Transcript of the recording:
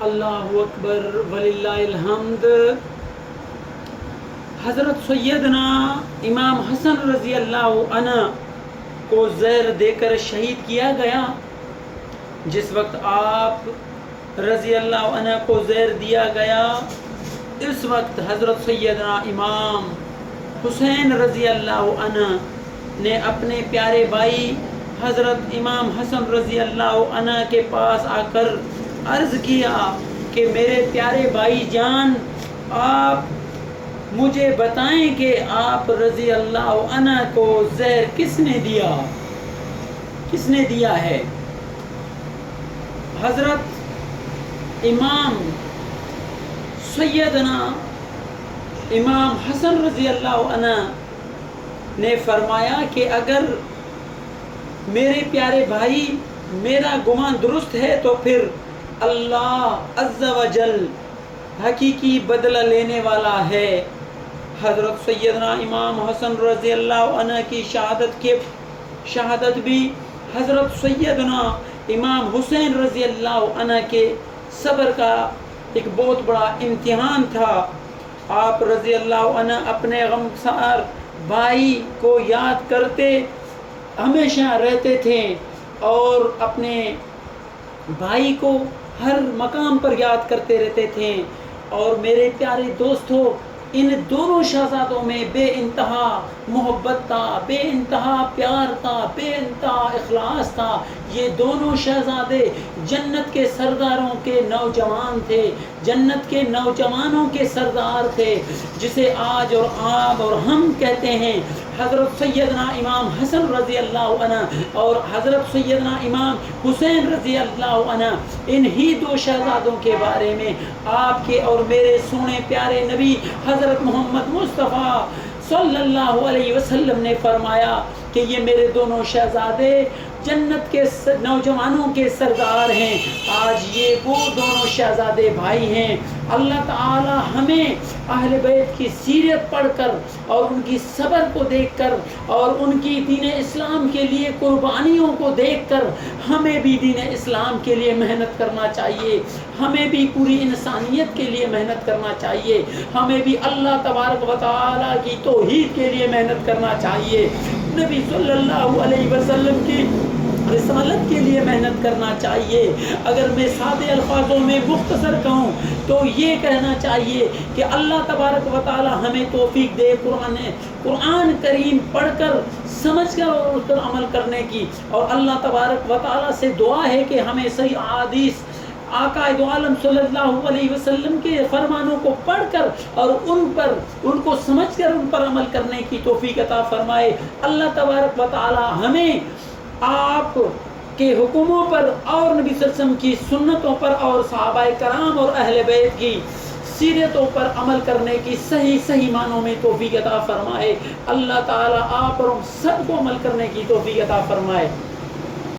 اللہ اکبر وللہ الحمد۔ حضرت سیدنا امام حسن رضی اللہ عنہ کو زہر دے کر شہید کیا گیا۔ جس وقت آپ رضی اللہ عنہ کو زہر دیا گیا، اس وقت حضرت سیدنا امام حسین رضی اللہ عنہ نے اپنے پیارے بھائی حضرت امام حسن رضی اللہ عنہ کے پاس آ کر عرض کیا کہ میرے پیارے بھائی جان، آپ مجھے بتائیں کہ آپ رضی اللہ عنہ کو زہر کس نے دیا ہے؟ حضرت امام سیدنا امام حسن رضی اللہ عنہ نے فرمایا کہ اگر میرے پیارے بھائی میرا گمان درست ہے تو پھر اللہ عز و جل حقیقی بدلہ لینے والا ہے۔ حضرت سیدنا امام حسن رضی اللہ عنہ کی شہادت بھی حضرت سیدنا امام حسین رضی اللہ عنہ کے صبر کا ایک بہت بڑا امتحان تھا۔ آپ رضی اللہ عنہ اپنے غمخوار بھائی کو یاد کرتے ہمیشہ رہتے تھے اور اپنے بھائی کو ہر مقام پر یاد کرتے رہتے تھے۔ اور میرے پیارے دوستو، ان دونوں شہزادوں میں بے انتہا محبت تھا، بے انتہا پیار تھا، بے انتہا اخلاص تھا۔ یہ دونوں شہزادے جنت کے سرداروں کے نوجوان تھے، جنت کے نوجوانوں کے سردار تھے، جسے آج اور آپ اور ہم کہتے ہیں۔ حضرت سیدنا امام حسن رضی اللہ عنہ اور حضرت سیدنا امام حسین رضی اللہ عنہ، انہی دو شہزادوں کے بارے میں آپ کے اور میرے سونے پیارے نبی حضرت محمد مصطفیٰ صلی اللہ علیہ وسلم نے فرمایا کہ یہ میرے دونوں شہزادے جنت کے نوجوانوں کے سردار ہیں۔ آج یہ وہ دونوں شہزادے بھائی ہیں۔ اللہ تعالی ہمیں اہل بیت کی سیرت پڑھ کر اور ان کی صبر کو دیکھ کر اور ان کی دین اسلام کے لیے قربانیوں کو دیکھ کر ہمیں بھی دین اسلام کے لیے محنت کرنا چاہیے، ہمیں بھی پوری انسانیت کے لیے محنت کرنا چاہیے، ہمیں بھی اللہ تبارک و تعالی کی توحید کے لیے محنت کرنا چاہیے، نبی صلی اللہ علیہ وسلم کی رسالت کے لیے محنت کرنا چاہیے۔ اگر میں سادے الفاظوں میں مختصر کہوں تو یہ کہنا چاہیے کہ اللہ تبارک و تعالی ہمیں توفیق دے قرآن کریم پڑھ کر سمجھ کر اور اس پر عمل کرنے کی، اور اللہ تبارک و تعالی سے دعا ہے کہ ہمیں صحیح احادیث آقا دو عالم صلی اللہ علیہ وسلم کے فرمانوں کو پڑھ کر اور ان کو سمجھ کر ان پر عمل کرنے کی توفیق عطا فرمائے۔ اللہ تبارک و تعالی ہمیں آپ کے حکموں پر اور نبی صلی اللہ علیہ وسلم کی سنتوں پر اور صحابہ کرام اور اہل بیت کی سیرتوں پر عمل کرنے کی صحیح معنوں میں توفیق عطا فرمائے۔ اللہ تعالی آپ اور ہم سب کو عمل کرنے کی توفیق عطا فرمائے۔